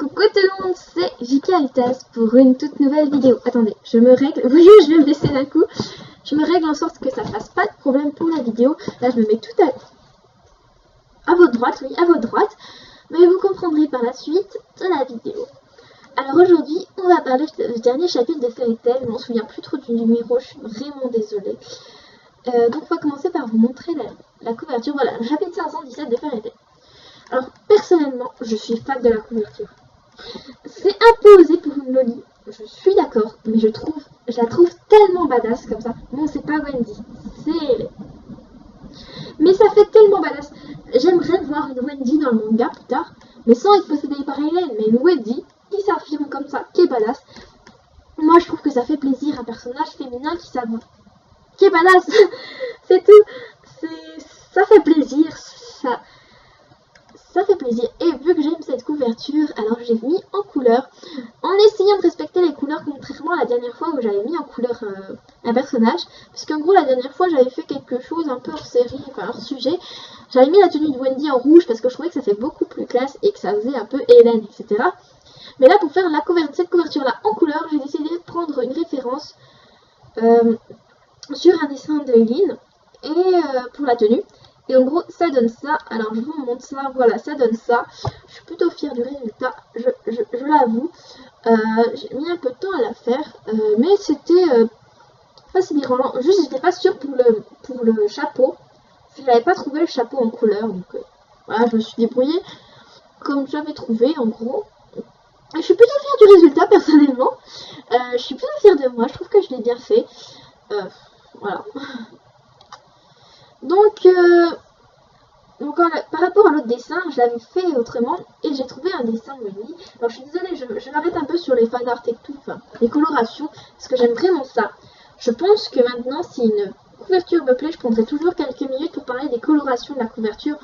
Coucou tout le monde, c'est Vicaritas pour une toute nouvelle vidéo. Attendez, je me règle, vous voyez, je vais me baisser d'un coup. Je me règle en sorte que ça fasse pas de problème pour la vidéo. Là, je me mets tout à votre droite, oui, à votre droite. Mais vous comprendrez par la suite de la vidéo. Alors aujourd'hui, on va parler du dernier chapitre de Fairy Tail. Je m'en souviens plus trop du numéro, je suis vraiment désolée. Donc on va commencer par vous montrer la couverture. Voilà, le chapitre 517 de Fairy Tail. Alors personnellement, je suis fan de la couverture. C'est un peu osé pour une loli, je suis d'accord, mais je la trouve tellement badass comme ça. Bon, c'est pas Wendy, c'est... Mais ça fait tellement badass. J'aimerais voir une Wendy dans le manga plus tard, mais sans être possédée par Hélène, mais une Wendy qui s'affirme comme ça, qui est badass. Moi, je trouve que ça fait plaisir, un personnage féminin qui est badass. C'est tout. Ça fait plaisir, ça fait plaisir. Et vu que j'aime cette couverture, alors j'ai mis en couleur, en essayant de respecter les couleurs, contrairement à la dernière fois où j'avais mis en couleur un personnage, parce qu'en gros la dernière fois j'avais fait quelque chose un peu hors série, enfin hors sujet. J'avais mis la tenue de Wendy en rouge parce que je trouvais que ça fait beaucoup plus classe et que ça faisait un peu Hélène, etc. Mais là, pour faire cette couverture là en couleur, j'ai décidé de prendre une référence sur un dessin de Eileen et pour la tenue. Et en gros, ça donne ça. Alors, je vous montre ça. Voilà, ça donne ça. Je suis plutôt fière du résultat, je l'avoue. J'ai mis un peu de temps à la faire. Mais c'était assez dérangeant. Juste, j'étais pas sûre pour le chapeau. Je n'avais pas trouvé le chapeau en couleur. Donc, voilà, je me suis débrouillée comme j'avais trouvé, en gros. Et je suis plutôt fière du résultat, personnellement. Je suis plutôt fière de moi. Je trouve que je l'ai bien fait. Voilà. Donc par rapport à l'autre dessin, je l'avais fait autrement et j'ai trouvé un dessin de Wendy. Alors je suis désolée, je m'arrête un peu sur les fanarts et tout, enfin, les colorations, parce que j'aime vraiment ça. Je pense que maintenant, si une couverture me plaît, je prendrai toujours quelques minutes pour parler des colorations de la couverture,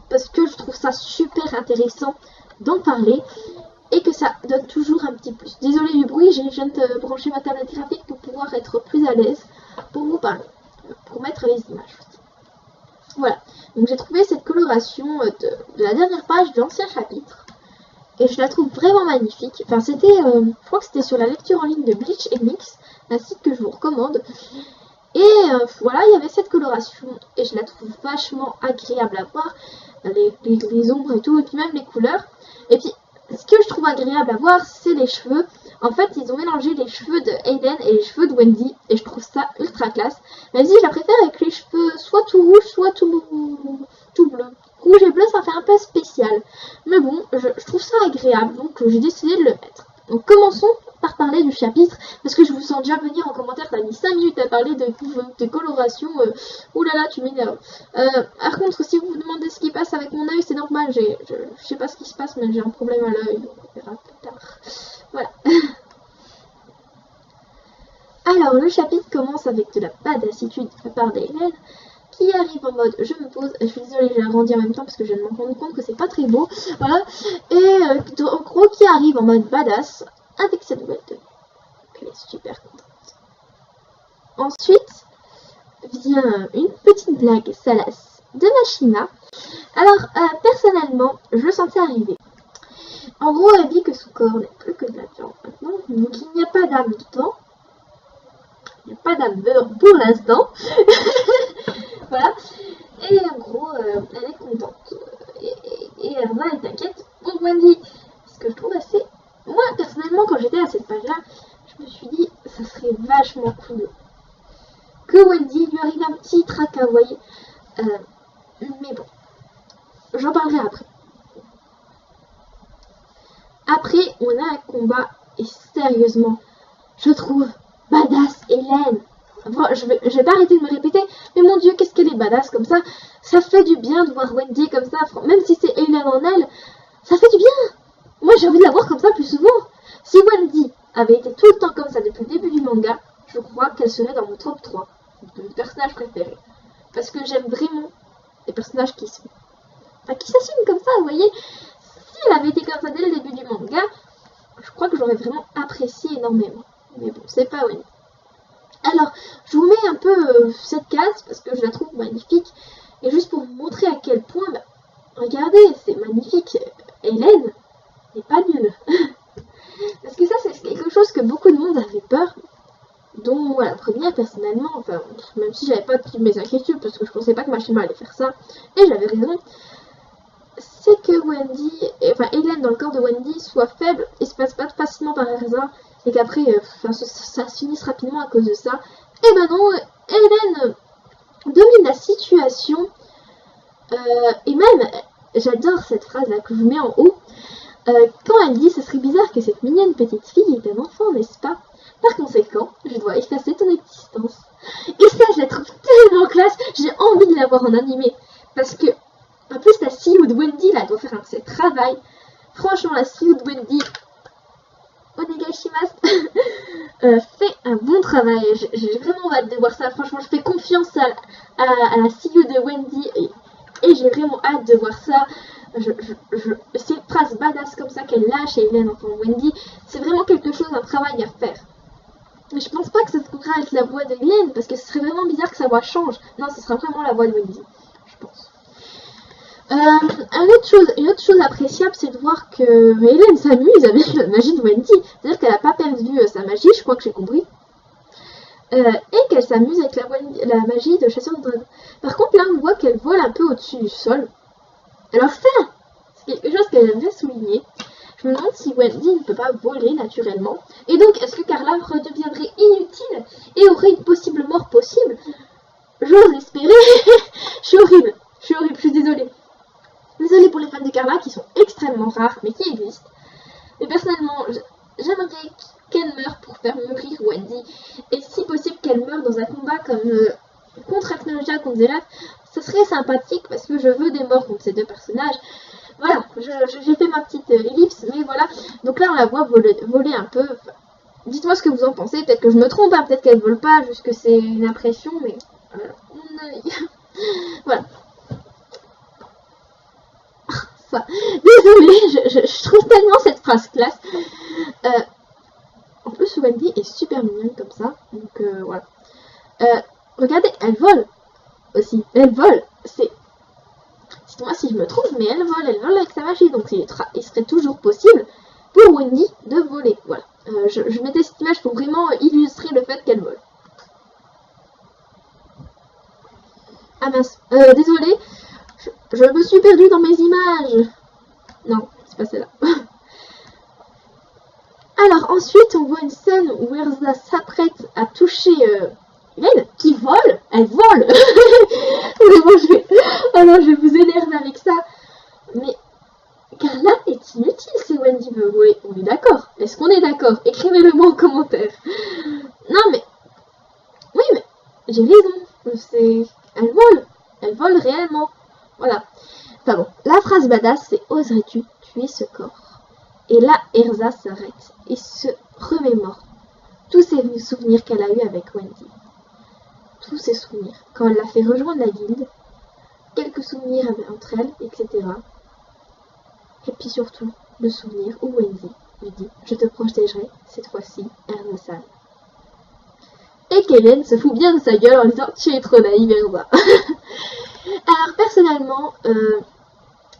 parce que je trouve ça super intéressant d'en parler et que ça donne toujours un petit plus. Désolée du bruit, je viens de brancher ma tablette graphique pour pouvoir être plus à l'aise pour vous parler, pour mettre les images. Voilà, donc j'ai trouvé cette coloration de la dernière page de l'ancien chapitre. Et je la trouve vraiment magnifique. Enfin, c'était, je crois que c'était sur la lecture en ligne de Bleach et Mix, un site que je vous recommande. Et voilà, il y avait cette coloration. Et je la trouve vachement agréable à voir. Les ombres et tout, et puis même les couleurs. Et puis, ce que je trouve agréable à voir, c'est les cheveux. En fait, ils ont mélangé les cheveux de Hayden et les cheveux de Wendy. Et je trouve ça ultra classe. Même si je la préfère avec les cheveux soit tout rouge, soit tout bleu. Rouge et bleu, ça fait un peu spécial. Mais bon, je trouve ça agréable. Donc, j'ai décidé de le mettre. Donc, commençons par parler du chapitre. Parce que je vous sens déjà venir en commentaire. T'as mis 5 minutes à parler de coloration. Ouh là là, tu m'énerves. Par contre, si vous vous demandez ce qui passe avec mon œil, c'est normal. Je sais pas ce qui se passe, mais j'ai un problème à l'œil. On verra plus tard. Voilà. Alors, le chapitre commence avec de la badassitude de la part d'Hélène qui arrive en mode je me pose. Je suis désolée, j'ai agrandi en même temps parce que je viens de me rendre compte que c'est pas très beau. Voilà. Et en gros, qui arrive en mode badass avec cette nouvelle tenue. Donc, elle est super contente. Ensuite vient une petite blague salace de Machina. Alors, personnellement, je le sentais arriver. En gros, elle dit que son corps n'est plus que de la viande maintenant, donc il n'y a pas d'âme dedans. Il n'y a pas d'âme dedans pour l'instant. Voilà. Et en gros, elle est contente. Et Erna est inquiète pour Wendy. Ce que je trouve assez... Moi, personnellement, quand j'étais à cette page-là, je me suis dit, ça serait vachement cool que Wendy lui arrive un petit tracas, vous voyez. Mais bon, j'en parlerai après. Après, on a un combat, et sérieusement, je trouve badass Hélène. Je vais pas arrêter de me répéter, mais mon dieu, qu'est-ce qu'elle est badass comme ça. Ça fait du bien de voir Wendy comme ça, même si c'est Hélène en elle, ça fait du bien. Moi, j'ai envie de la voir comme ça plus souvent. Si Wendy avait été tout le temps comme ça depuis le début du manga, je crois qu'elle serait dans mon top 3 de mes personnages préférés. Parce que j'aime vraiment les personnages qui s'assument comme ça, vous voyez. Si elle avait été comme ça dès le début du manga, je crois que j'aurais vraiment apprécié énormément. Mais bon, c'est pas Wendy. Alors, je vous mets un peu cette case parce que je la trouve magnifique. Et juste pour vous montrer à quel point, regardez, c'est magnifique. Hélène, n'est pas nul. Parce que ça, c'est quelque chose que beaucoup de monde avait peur, dont moi la première personnellement, enfin, même si j'avais pas toutes mes inquiétudes, parce que je pensais pas que Machinima allait faire ça, et j'avais raison, c'est que Wendy, enfin Hélène dans le corps de Wendy soit faible et se passe pas facilement par Erza, et qu'après, ça s'unisse rapidement à cause de ça. Et ben non, Hélène domine la situation, et même, j'adore cette phrase là que je vous mets en haut, quand elle dit « Ce serait bizarre que cette mignonne petite fille ait un enfant, n'est-ce pas? Par conséquent, je dois effacer ton existence. » Et ça, je la trouve tellement classe, j'ai envie de la voir en animé. Parce que, en plus, la CEO de Wendy, là, doit faire un de ses travail. Franchement, la CEO de Wendy, onegaishimasu, fait un bon travail. J'ai vraiment hâte de voir ça. Franchement, je fais confiance à la CEO de Wendy et j'ai vraiment hâte de voir ça. Ces phrases badass comme ça qu'elle lâche et Hélène, enfin Wendy, c'est vraiment quelque chose, un travail à faire. Mais je pense pas que ça se pourra être la voix de Hélène, parce que ce serait vraiment bizarre que sa voix change. Non, ce sera vraiment la voix de Wendy, je pense. Une autre chose appréciable, c'est de voir que Hélène s'amuse avec la magie de Wendy. C'est-à-dire qu'elle n'a pas perdu sa magie, je crois que j'ai compris. Et qu'elle s'amuse avec la magie de chasseur de dragons. Par contre, là, on voit qu'elle vole un peu au-dessus du sol. Alors ça, c'est quelque chose que j'aime bien souligner. Je me demande si Wendy ne peut pas voler naturellement. Et donc, est-ce que Carla redeviendrait inutile et aurait une possible mort possible? J'ose l'espérer. Je suis horrible, je suis désolée. Désolée pour les fans de Carla qui sont extrêmement rares, mais qui existent. Mais personnellement, j'aimerais qu'elle meure pour faire mourir Wendy. Et si possible qu'elle meure dans un combat comme contre Acnologia, contre Zeref, ce serait sympathique parce que je veux des morts contre ces deux personnages. Voilà, j'ai fait ma petite ellipse, mais voilà. Donc là, on la voit voler un peu. Dites-moi ce que vous en pensez. Peut-être que je me trompe, hein, peut-être qu'elle vole pas, juste que c'est une impression, mais voilà. Ça. Désolée, je trouve tellement cette phrase classe. En plus, Wendy est super mignonne comme ça. Donc voilà. Regardez, elle vole aussi. Elle vole. C'est... Dites-moi si je me trompe, mais elle vole avec sa magie. Donc il serait toujours possible pour Wendy de voler. Voilà. Je mettais cette image pour vraiment illustrer le fait qu'elle vole. Ah mince. Désolée. Je me suis perdue dans mes images. Non, c'est pas celle-là. Alors ensuite, on voit une scène où Erza s'apprête à toucher Hélène, qui vole. Elle vole. Mais bon, oh non, je vais vous énerver avec ça. Mais Carla est inutile si Wendy veut voler. On est d'accord? Est-ce qu'on est d'accord? Écrivez-le-moi en commentaire. Non mais... Oui, mais j'ai raison. Elle vole réellement. Voilà. Enfin bon, la phrase badass, c'est « Oserais-tu tuer ce corps ?» Et là, Erza s'arrête et se remémore tous ces souvenirs qu'elle a eus avec Wendy. Tous ces souvenirs. Quand elle l'a fait rejoindre la guilde, quelques souvenirs entre elles, etc. Et puis surtout, le souvenir où Wendy lui dit « Je te protégerai, cette fois-ci, Erza-san. » Et qu'Hélène se fout bien de sa gueule en disant « Tu es trop naïve, Erza. » Alors personnellement,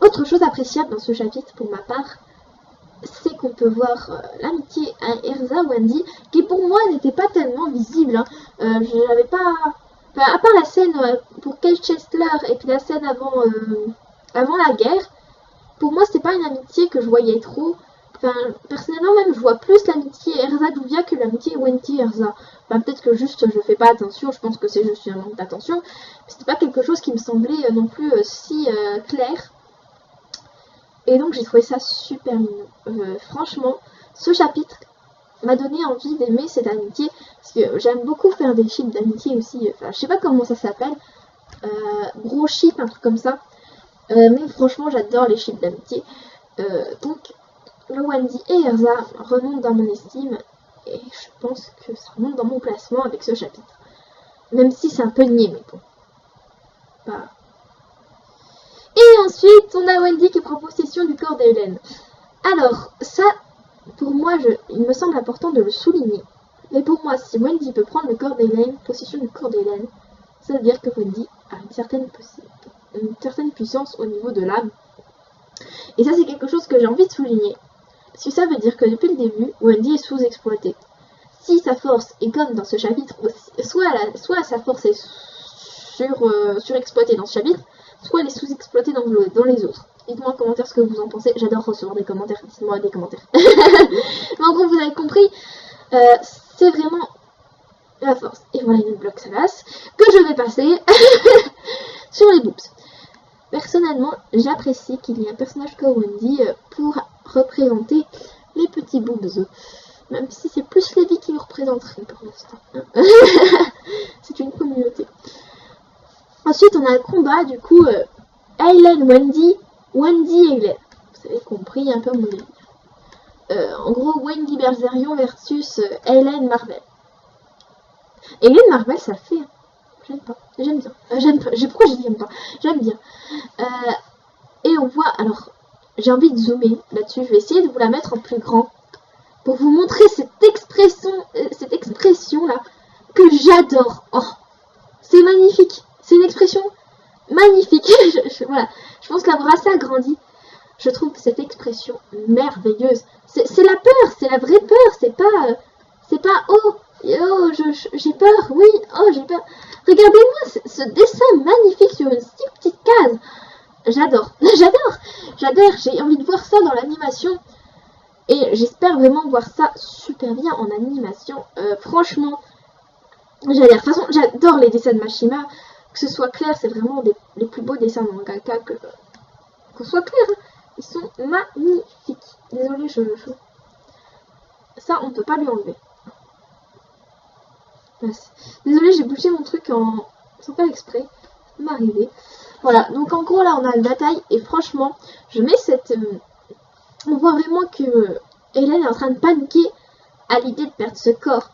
autre chose appréciable dans ce chapitre pour ma part, c'est qu'on peut voir l'amitié à Erza-Wendy, qui pour moi n'était pas tellement visible. Hein. Je n'avais pas... Enfin, à part la scène pour Kate Chesler et puis la scène avant la guerre, pour moi c'était pas une amitié que je voyais trop. Enfin, personnellement même je vois plus l'amitié Erza-Duvia que l'amitié Wendy-Erza. Enfin, peut-être que juste je fais pas attention, je pense que c'est juste un manque d'attention. C'était pas quelque chose qui me semblait non plus si clair. Et donc j'ai trouvé ça super mignon. Franchement, ce chapitre m'a donné envie d'aimer cette amitié. Parce que j'aime beaucoup faire des ships d'amitié aussi. Enfin, je sais pas comment ça s'appelle. Gros ship, un truc comme ça. Mais franchement, j'adore les ships d'amitié. Donc, le Wendy et Erza remontent dans mon estime. Et je pense que ça remonte dans mon classement avec ce chapitre. Même si c'est un peu niais, mais bon. Pas... Et ensuite, on a Wendy qui prend possession du corps d'Hélène. Alors, ça, pour moi, il me semble important de le souligner. Mais pour moi, si Wendy peut prendre le corps d'Hélène, possession du corps d'Hélène, ça veut dire que Wendy a une certaine puissance au niveau de l'âme. Et ça, c'est quelque chose que j'ai envie de souligner. Si ça veut dire que depuis le début, Wendy est sous-exploitée. Si sa force est comme dans ce chapitre, soit sa force est surexploitée dans ce chapitre, soit elle est sous-exploitée dans les autres. Dites-moi en commentaire ce que vous en pensez. J'adore recevoir des commentaires. Dites-moi des commentaires. Mais en gros, vous avez compris. C'est vraiment la force. Et voilà une bloc salace que je vais passer sur les boobs. Personnellement, j'apprécie qu'il y ait un personnage comme Wendy pour représenter les petits boobs. Même si c'est plus Levi qui le représenterait pour l'instant. C'est une communauté. Ensuite, on a un combat, du coup, Helen, Wendy, Wendy et Helen. Vous avez compris un peu mon délire. En gros, Wendy Bergerion versus Helen Marvel. Helen Marvel, ça fait. J'aime pas. J'aime bien. J'aime pas. Pourquoi j'ai dit j'aime pas? J'aime bien. Et on voit. Alors, j'ai envie de zoomer là-dessus. Je vais essayer de vous la mettre en plus grand pour vous montrer cette expression là que j'adore. Oh, c'est magnifique. C'est une expression magnifique. Voilà. Je pense l'avoir assez agrandi. Je trouve cette expression merveilleuse. C'est la peur, c'est la vraie peur. C'est pas oh j'ai peur. Oui, oh j'ai peur. Regardez-moi ce dessin magnifique sur une si petite case. J'adore, j'adore. J'ai envie de voir ça dans l'animation. Et j'espère vraiment voir ça super bien en animation. Franchement, j'adore. De toute façon, j'adore les dessins de Mashima. Que ce soit clair, c'est vraiment les plus beaux dessins de mangaka. Qu'on soit clair, hein. Ils sont magnifiques. Désolée, ça, on ne peut pas lui enlever. Désolée, j'ai bougé mon truc sans faire exprès. Ça m'est arrivé. Voilà, donc en gros, là, on a une bataille. Et franchement, je mets cette... on voit vraiment que Helen est en train de paniquer à l'idée de perdre ce corps.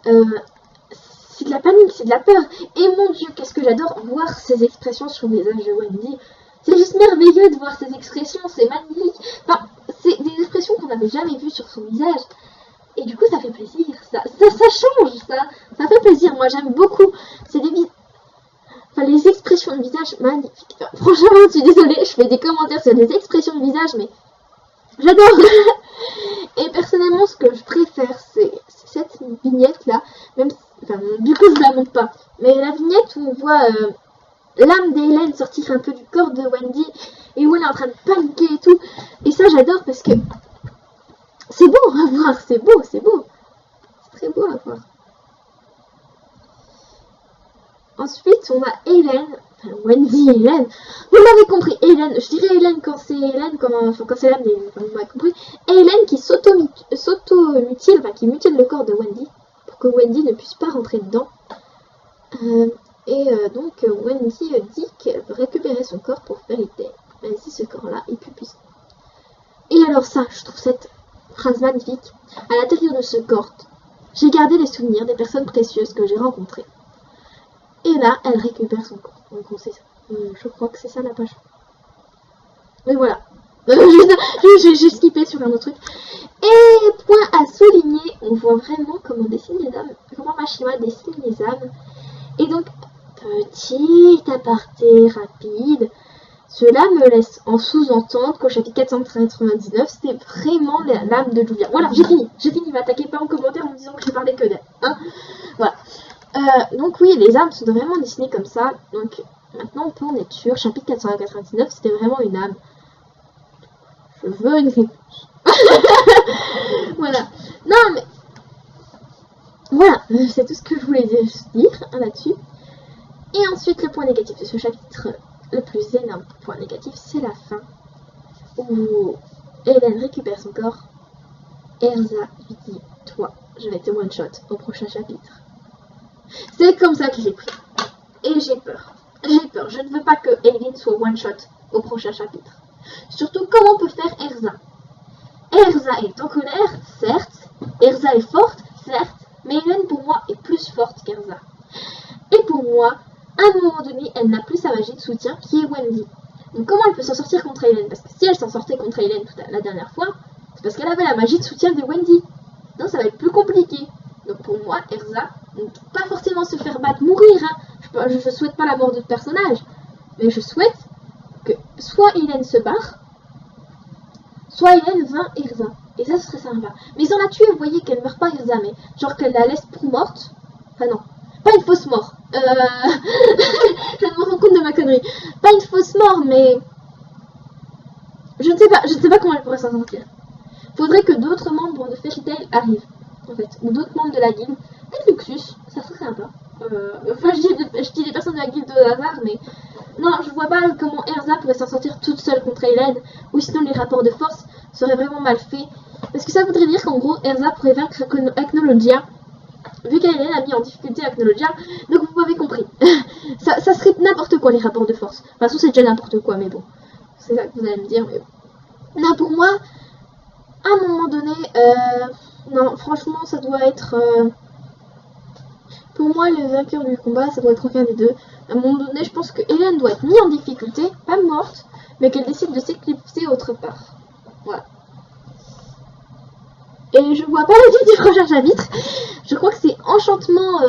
C'est de la panique, c'est de la peur. Et mon Dieu, qu'est-ce que j'adore voir ces expressions sur le visage de Wendy. C'est juste merveilleux de voir ces expressions, c'est magnifique. Enfin, c'est des expressions qu'on n'avait jamais vues sur son visage. Et du coup, ça fait plaisir. Ça change, ça fait plaisir. Moi, j'aime beaucoup. C'est les expressions de visage magnifiques. Enfin, franchement, je suis désolée, je fais des commentaires sur des expressions de visage, mais j'adore. Et personnellement, ce que je préfère, c'est cette vignette-là. Même si, enfin, du coup, je ne la montre pas. Mais la vignette où on voit... l'âme d'Hélène sortir un peu du corps de Wendy et où elle est en train de paniquer et tout. Et ça, j'adore parce que c'est beau à voir, c'est beau. C'est très beau à voir. Ensuite, on a Hélène, enfin Wendy et Hélène. Vous m'avez compris, Hélène, je dirais Hélène quand c'est Hélène, quand c'est l'âme d'Hélène, vous m'avez compris. Hélène qui s'auto-mutile, enfin qui mutile le corps de Wendy pour que Wendy ne puisse pas rentrer dedans. Donc Wendy dit qu'elle veut récupérer son corps pour vérité. Même si ce corps-là est plus puissant. Et alors ça, je trouve cette phrase magnifique. À l'intérieur de ce corps, j'ai gardé les souvenirs des personnes précieuses que j'ai rencontrées. Et là, elle récupère son corps. Donc on sait ça. Je crois que c'est ça la page. Mais voilà. J'ai skippé sur un autre truc. Et point à souligner, on voit vraiment comment dessine les âmes, comment Mashima dessine les âmes. Et donc, petit aparté rapide, cela me laisse en sous-entendre qu'au chapitre 499, c'était vraiment l'âme de Julia. Voilà, j'ai fini, m'attaquez pas en commentaire en me disant que j'ai parlé que d'elle. Hein, voilà. Donc oui, les âmes sont vraiment dessinées comme ça. Donc maintenant on peut en être sûr, chapitre 499, c'était vraiment une âme. Je veux une réponse. Voilà. Non mais... Voilà, c'est tout ce que je voulais dire là-dessus. Et ensuite, le point négatif de ce chapitre, le plus énorme point négatif, c'est la fin. Où Hélène récupère son corps. Erza lui dit, toi, je vais te one-shot au prochain chapitre. C'est comme ça que j'ai pris. Et j'ai peur. Je ne veux pas que Hélène soit one-shot au prochain chapitre. Surtout, comment peut faire Erza? Erza est en colère, certes. Erza est forte, certes. Mais Hélène, pour moi, est plus forte qu'Erza. Et pour moi, à un moment donné, elle n'a plus sa magie de soutien, qui est Wendy. Donc comment elle peut s'en sortir contre Hélène? Parce que si elle s'en sortait contre Hélène la dernière fois, c'est parce qu'elle avait la magie de soutien de Wendy. Donc ça va être plus compliqué. Donc pour moi, Erza, pas forcément se faire battre, mourir. Hein. Je souhaite pas la mort de personnage. Mais je souhaite que soit Hélène se barre, soit Hélène vainc Erza. Et ça, ce serait sympa. Mais ils en a tué, vous voyez qu'elle meurt pas, Erza, mais genre qu'elle la laisse pour morte. Enfin non, pas une fausse mort. Je me rends compte de ma connerie. Pas une fausse mort, mais je ne sais pas comment elle pourrait s'en sortir. Faudrait que d'autres membres de Fairy Tail arrivent, en fait, ou d'autres membres de la guilde. Peut-être Luxus, ça serait sympa. Enfin, je dis des personnes de la guilde de hasard, mais non, je vois pas comment Erza pourrait s'en sortir toute seule contre Hélène, ou sinon les rapports de force seraient vraiment mal faits. Parce que ça voudrait dire qu'en gros, Erza pourrait vaincre Acnologia, vu qu'Hélène a mis en difficulté Acnologia, donc vous m'avez compris. ça serait n'importe quoi les rapports de force. Enfin, de toute façon, c'est déjà n'importe quoi, mais bon. C'est ça que vous allez me dire, mais bon. Non, pour moi, à un moment donné, non, franchement, ça doit être... pour moi, le vainqueur du combat, ça doit être aucun des deux. À un moment donné, je pense que Hélène doit être mise en difficulté, pas morte, mais qu'elle décide de s'éclipser autre part. Voilà. Et je vois pas le titre du prochain chapitre. Je crois que c'est Enchantement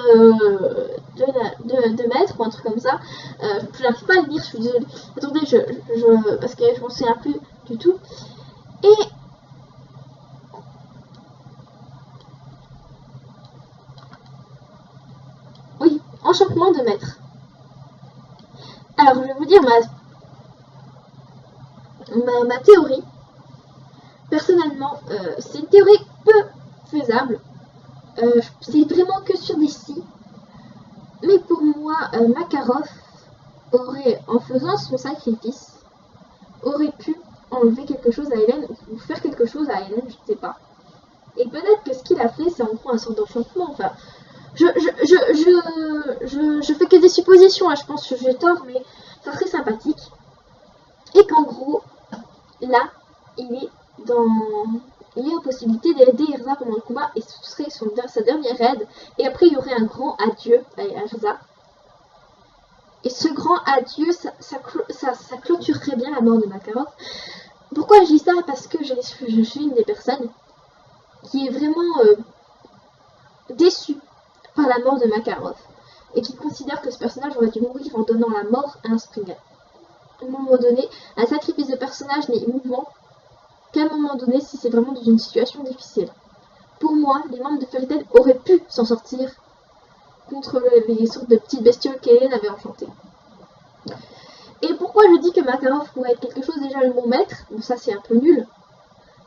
de maître ou un truc comme ça. Je n'arrive pas à le lire, je suis désolée. Attendez, parce que je m'en souviens plus du tout. Et oui, Enchantement de maître. Alors, je vais vous dire ma théorie. Personnellement, c'est une théorie peu faisable. C'est vraiment que sur des si. Mais pour moi, Makarov aurait, en faisant son sacrifice, aurait pu enlever quelque chose à Hélène ou faire quelque chose à Hélène, je ne sais pas. Et peut-être que ce qu'il a fait, c'est en gros un sort d'enchantement. Enfin, je fais que des suppositions, hein, je pense que j'ai tort, mais ça serait sympathique. Et qu'en gros, là, il est en possibilité d'aider Erza pendant le combat et ce serait sa dernière aide. Et après, il y aurait un grand adieu à Erza. Et ce grand adieu, ça clôturerait bien la mort de Makarov. Pourquoi je dis ça? Parce que je suis une des personnes qui est vraiment déçue par la mort de Makarov et qui considère que ce personnage aurait dû mourir en donnant la mort à un Springer. À un moment donné, un sacrifice de personnage n'est émouvant qu'à un moment donné si c'est vraiment dans une situation difficile. Pour moi, les membres de Fairy Tail auraient pu s'en sortir contre les sortes de petites bestioles qu'Hélène avait enchantées. Et pourquoi je dis que Makarov pourrait être quelque chose, déjà le mot maître, bon ça c'est un peu nul,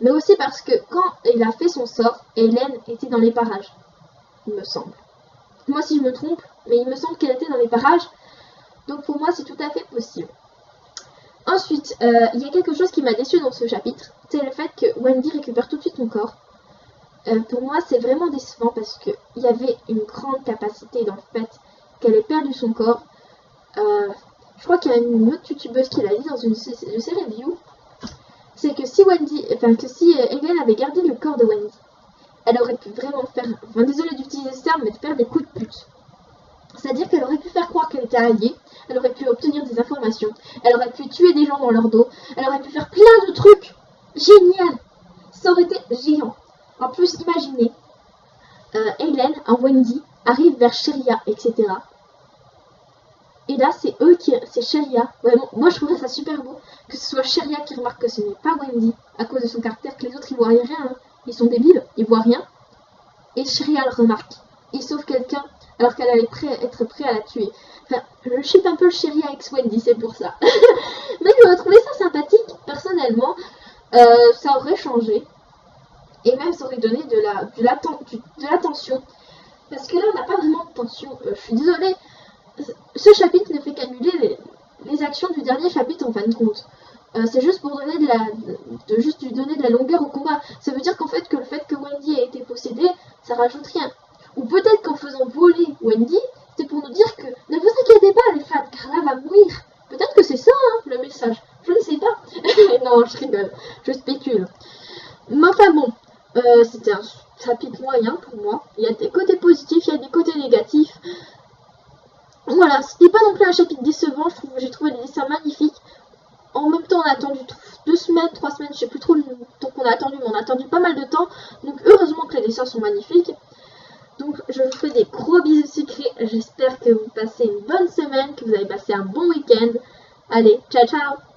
mais aussi parce que quand il a fait son sort, Hélène était dans les parages, il me semble. Moi si je me trompe, mais il me semble qu'elle était dans les parages, donc pour moi c'est tout à fait possible. Ensuite, il y a quelque chose qui m'a déçu dans ce chapitre, c'est le fait que Wendy récupère tout de suite son corps. Pour moi, c'est vraiment décevant parce qu'il y avait une grande capacité dans le fait qu'elle ait perdu son corps. Je crois qu'il y a une autre youtubeuse qui l'a dit dans une de ses reviews. C'est que si Hélène avait gardé le corps de Wendy, elle aurait pu vraiment faire, enfin désolée d'utiliser ce terme, mais de faire des coups de pute. C'est-à-dire qu'elle aurait pu faire croire qu'elle était alliée, elle aurait pu obtenir des informations, elle aurait pu tuer des gens dans leur dos, elle aurait pu faire plein de trucs. Génial! Ça aurait été géant. En plus, imaginez, Hélène, en Wendy, arrive vers Sheria, etc. Et là, c'est Sheria. Vraiment, moi, je trouverais ça super beau que ce soit Sheria qui remarque que ce n'est pas Wendy, à cause de son caractère, que les autres, ils voient rien. Hein. Ils sont débiles, ils voient rien. Et Sheria le remarque. Il sauve quelqu'un alors qu'elle allait être prête à la tuer. Enfin, je ship un peu le Sheria avec Wendy, c'est pour ça. Mais j'aurais trouvé ça sympathique, personnellement. Ça aurait changé. Et même ça aurait donné de la tension. Parce que là, on n'a pas vraiment de tension. Je suis désolée. Ce chapitre ne fait qu'annuler les actions du dernier chapitre en fin de compte. C'est juste pour donner juste lui donner de la longueur au combat. Ça veut dire qu'en fait, le fait que Wendy ait été possédée, ça rajoute rien. Ou peut-être qu'en faisant voler Wendy, c'est pour nous dire que ne vous inquiétez pas les fans, Carla va mourir. Peut-être que c'est ça, hein, le message. Je ne sais pas. Non, je rigole. Je spécule. Mais enfin bon. C'était un chapitre moyen pour moi. Il y a des côtés positifs, il y a des côtés négatifs. Voilà, c'était pas non plus un chapitre décevant. J'ai trouvé des dessins magnifiques. En même temps, on a attendu 2 semaines, 3 semaines, je sais plus trop le temps qu'on a attendu, mais on a attendu pas mal de temps. Donc heureusement que les dessins sont magnifiques. Donc je vous fais des gros bisous sucrés. J'espère que vous passez une bonne semaine, que vous avez passé un bon week-end. Allez, ciao ciao!